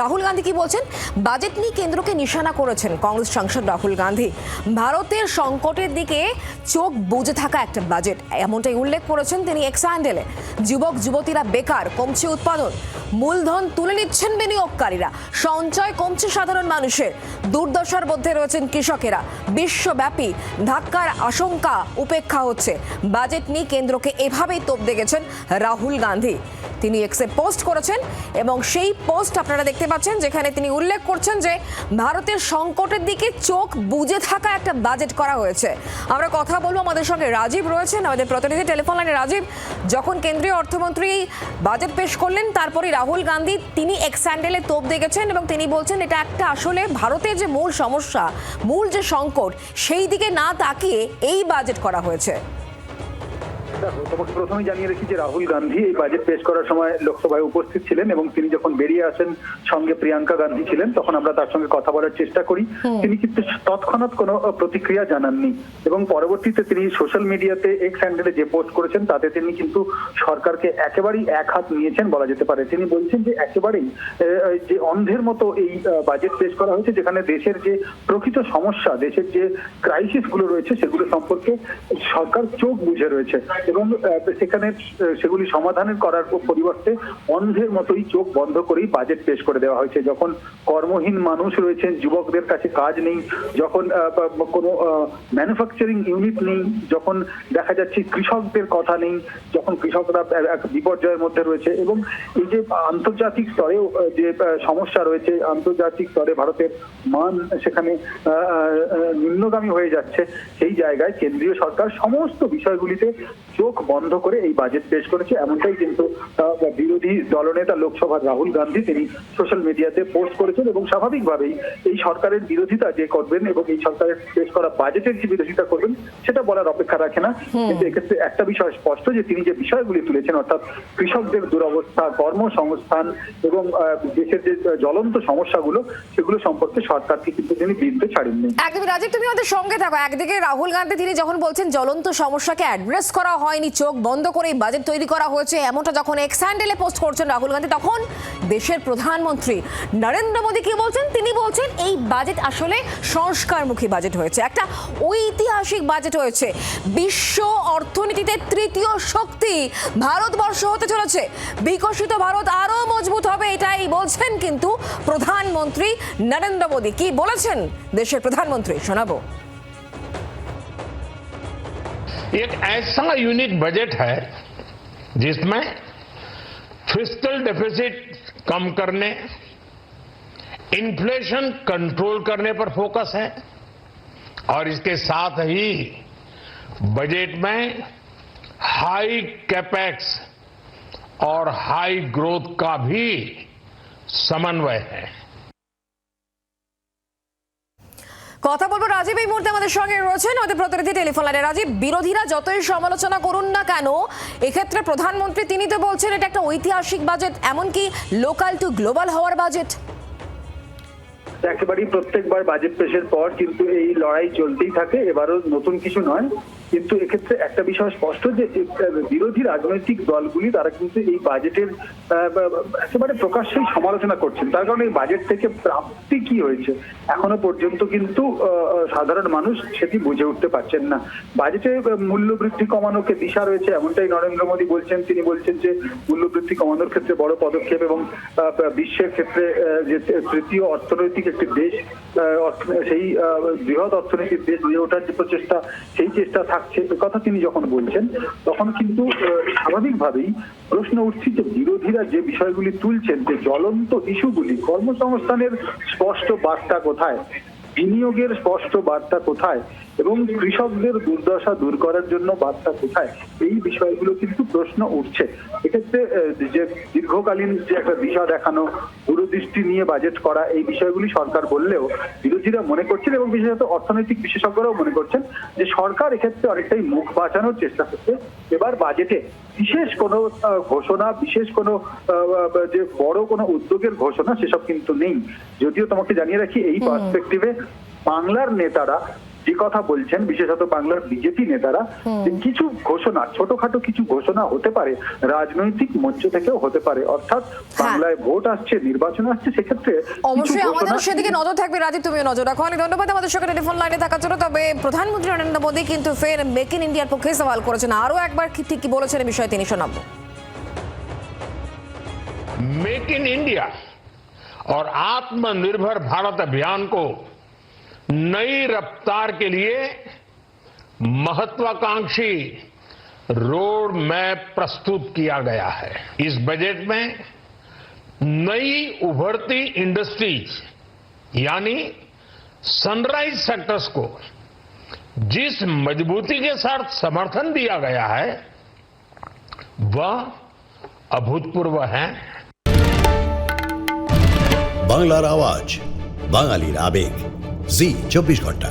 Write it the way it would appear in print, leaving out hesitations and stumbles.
রাহুল গান্ধী কি বলছেন? বাজেট নিয়ে কেন্দ্রকে নিশানা করেছেন কংগ্রেস সাংসদ রাহুল গান্ধী। ভারতের সংকটের দিকে চোখ বুজে থাকা একটা বাজেট, এমনটাই উল্লেখ করেছেন তিনি এক্স হ্যান্ডেলে। যুবক যুবতীরা বেকার, কমছে উৎপাদন, মূলধন তুলে নিচ্ছেন বিনিয়োগকারীরা, সঞ্চয় কমছে সাধারণ মানুষের, দুর্দশার মধ্যে রয়েছেন কৃষকেরা, বিশ্বব্যাপী ধাক্কার আশঙ্কা উপেক্ষা হচ্ছে। বাজেট নিয়ে কেন্দ্রকে এভাবেই তোপ দেখেছেন রাহুল গান্ধী। তিনি এক্সে পোস্ট করেছেন এবং সেই পোস্ট আপনারা দেখতে পাচ্ছেন, যেখানে তিনি উল্লেখ করছেন যে ভারতের সংকটের দিকে চোখ বুজে থাকা একটা বাজেট করা হয়েছে। আমরা কথা বলবো, আমাদের সঙ্গে রাজীব রয়েছেন, আমাদের প্রতিনিধি টেলিফোন লাইনে। রাজীব, যখন কেন্দ্রীয় অর্থমন্ত্রী বাজেট পেশ করলেন, তারপরে রাহুল গান্ধী তিনি এক্স হ্যান্ডেলে তোপ দেখেছেন এবং তিনি বলছেন এটা একটা আসলে ভারতের যে মূল সমস্যা, মূল যে সংকট, সেই দিকে না তাকিয়ে এই বাজেট করা হয়েছে। তোমাকে প্রথমেই জানিয়ে রেখি যে রাহুল গান্ধী এই বাজেট পেশ করার সময় লোকসভায় উপস্থিত ছিলেন এবং তিনি যখন বেরিয়ে আসেন, সঙ্গে প্রিয়াঙ্কা গান্ধী ছিলেন, তখন আমরা তার সঙ্গে কথা বলার চেষ্টা করি। তিনি কিন্তু তৎক্ষণাৎ কোনো প্রতিক্রিয়া জানাননি এবং পরবর্তীতে তিনি সোশ্যাল মিডিয়াতে এক্স হ্যান্ডেলে যে পোস্ট করেছেন, তাতে তিনি কিন্তু সরকারকে একেবারেই এক হাত নিয়েছেন বলা যেতে পারে। তিনি বলছেন যে একেবারেই যে অন্ধের মতো এই বাজেট পেশ করা হয়েছে, যেখানে দেশের যে প্রকৃত সমস্যা, দেশের যে ক্রাইসিস গুলো রয়েছে, সেগুলো সম্পর্কে সরকার চোখ বুঝে রয়েছে এবং সেখানে সেগুলি সমাধানের করার পরিবর্তে অন্ধের মতোই চোখ বন্ধ করেই বাজেট পেশ করে দেওয়া হয়েছে। যখন কর্মহীন মানুষ রয়েছেন, যুবকদের কাছে কাজ নেই, যখন কোনো ম্যানুফ্যাকচারিং ইউনিট নেই, যখন দেখা যাচ্ছে কৃষকদের কথা নেই, যখন কৃষকরা এক বিপর্যয়ের মধ্যে রয়েছে এবং এই যে আন্তর্জাতিক স্তরেও যে সমস্যা রয়েছে, আন্তর্জাতিক স্তরে ভারতের মান সেখানে নিম্নগামী হয়ে যাচ্ছে, সেই জায়গায় কেন্দ্রীয় সরকার সমস্ত বিষয়গুলিতে চোখ বন্ধ করে এই বাজেট পেশ করেছে। এমনটাই কিন্তু বিরোধী দলনেতা লোকসভার রাহুল গান্ধী তিনি সোশ্যাল মিডিয়াতে পোস্ট করেছেন এবং স্বাভাবিকভাবেই এই সরকারের বিরোধিতা যে করবেন এবং এই সরকারের পেশ করা বাজেটের যে বিরোধিতা করবেন, সেটা বলার অপেক্ষা রাখে না। কিন্তু এক্ষেত্রে একটা বিষয় স্পষ্ট, যে তিনি যে বিষয়গুলি তুলেছেন, অর্থাৎ কৃষকদের দুরবস্থা, কর্মসংস্থান এবং দেশের যে জ্বলন্ত সমস্যাগুলো, সেগুলো সম্পর্কে সরকারকে কিন্তু তিনি বিরুদ্ধে ছাড়েননি। একদমই রাজীব, তুমি আমাদের সঙ্গে থাকো। একদিকে রাহুল গান্ধী তিনি যখন বলছেন জ্বলন্ত সমস্যাকে অ্যাড্রেস করা হয়নি, চোখ বন্ধ করে বাজেট তৈরি করা হয়েছে, এমনটা যখন এক্স হ্যান্ডেলে পোস্ট করছেন রাহুল গান্ধী, তখন দেশের প্রধানমন্ত্রী নরেন্দ্র মোদী কি বলছেন? তিনি বলছেন এই বাজেট আসলে সংস্কারমুখী বাজেট হয়েছে, একটা ঐতিহাসিক বাজেট হয়েছে। বিশ্ব অর্থনীতিতে তৃতীয় শক্তি ভারতবর্ষ হতে চলেছে, বিকশিত ভারত আরো মজবুত হবে, এটাই বলছেন কিন্তু প্রধানমন্ত্রী নরেন্দ্র মোদী। কি বলেছেন দেশের প্রধানমন্ত্রী, শোনাবো। एक ऐसा यूनिक बजट है जिसमें फिस्कल डेफिसिट कम करने, इन्फ्लेशन कंट्रोल करने पर फोकस है और इसके साथ ही बजट में हाई कैपेक्स और हाई ग्रोथ का भी समन्वय है। কথা বলবো রাজীব, এই মুহূর্তে আমাদের সঙ্গে রয়েছেন আমাদের প্রতিনিধি টেলিফোন লাইনে। রাজীব, বিরোধীরা যতই সমালোচনা করুন না কেন, এক্ষেত্রে প্রধানমন্ত্রী তিনি তো বলছেন এটা একটা ঐতিহাসিক বাজেট, এমনকি লোকাল টু গ্লোবাল হওয়ার বাজেট। একেবারেই প্রত্যেকবার বাজেট পেশের পর কিন্তু এই লড়াই চলতেই থাকে, এবারও নতুন কিছু নয়। কিন্তু এক্ষেত্রে একটা বিষয় স্পষ্ট, যে বিরোধী রাজনৈতিক দলগুলি তারা কিন্তু এই বাজেটের একেবারে প্রকাশ্যেই সমালোচনা করছেন। তার কারণে এই বাজেট থেকে প্রাপ্তি কি হয়েছে এখনো পর্যন্ত কিন্তু সাধারণ মানুষ সেটি বুঝে উঠতে পারছেন না। বাজেটে মূল্যবৃদ্ধি কমানোকে দিশা রয়েছে, এমনটাই নরেন্দ্র মোদী বলছেন। তিনি বলছেন যে মূল্যবৃদ্ধি কমানোর ক্ষেত্রে বড় পদক্ষেপ এবং বিশ্বের ক্ষেত্রে যে তৃতীয় অর্থনৈতিক একটি দেশ, সেই বৃহৎ অর্থনৈতিক দেশ হয়ে ওঠার যে প্রচেষ্টা, সেই চেষ্টা থাকছে। কথা তিনি যখন বলছেন, তখন কিন্তু স্বাভাবিকভাবেই প্রশ্ন উঠছে যে বিরোধীরা যে বিষয়গুলি তুলছেন, যে জ্বলন্ত ইস্যুগুলি, কর্মসংস্থানের স্পষ্ট বার্তা কোথায়, বিনিয়োগের স্পষ্ট বার্তা কোথায় এবং কৃষকদের দুর্দশা দূর করার জন্য বার্তা কোথায়, এই বিষয়গুলো কিন্তু প্রশ্ন উঠছে। এক্ষেত্রে যে দীর্ঘকালীন যে একটা দিশা দেখানো, দূরদৃষ্টি নিয়ে বাজেট করা, এই বিষয়গুলি সরকার বললেও বিরোধীরা মনে করছেন এবং বিশেষত অর্থনৈতিক বিশেষজ্ঞরাও মনে করছেন যে সরকার এক্ষেত্রে অনেকটাই মুখ বাঁচানোর চেষ্টা করছে। এবার বাজেটে বিশেষ কোনো ঘোষণা, বিশেষ কোনো যে বড় কোনো উদ্যোগের ঘোষণা, সেসব কিন্তু নেই। যদিও তোমাকে জানিয়ে রাখি, এই পার্সপেক্টিভে বাংলার নেতারা যে কথা বলছেন বিশেষত বাংলার বিজেপি নেতারা, যে কিছু ঘোষণা, ছোটখাটো কিছু ঘোষণা হতে পারে, রাজনৈতিক মঞ্চ থেকেও হতে পারে, অর্থাৎ বাংলায় ভোট আসছে, নির্বাচন আসছে, সেক্ষেত্রে অবশ্যই আমাদের সেদিকে নজর থাকবে। রাজীব, তুমিও নজর রাখো। অনেক ধন্যবাদ আমাদের সঙ্গে টেলিফোন লাইনে থাকার জন্য। তবে প্রধানমন্ত্রী নরেন্দ্র মোদী কিন্তু ফের মেক ইন ইন্ডিয়ার পক্ষে সওয়াল করেছেন। আরো একবার ঠিক কি বলেছেন এই বিষয়ে তিনি শোনাবো। मेक इन इंडिया और आत्मनिर्भर भारत अभियान को नई रफ्तार के लिए महत्वाकांक्षी रोड मैप प्रस्तुत किया गया है। इस बजट में नई उभरती इंडस्ट्रीज यानी सनराइज सेक्टर्स को जिस मजबूती के साथ समर्थन दिया गया है वह अभूतपूर्व है। বাংলার আওয়াজ, বাঙালির আবেগ, জি 24 ঘন্টা।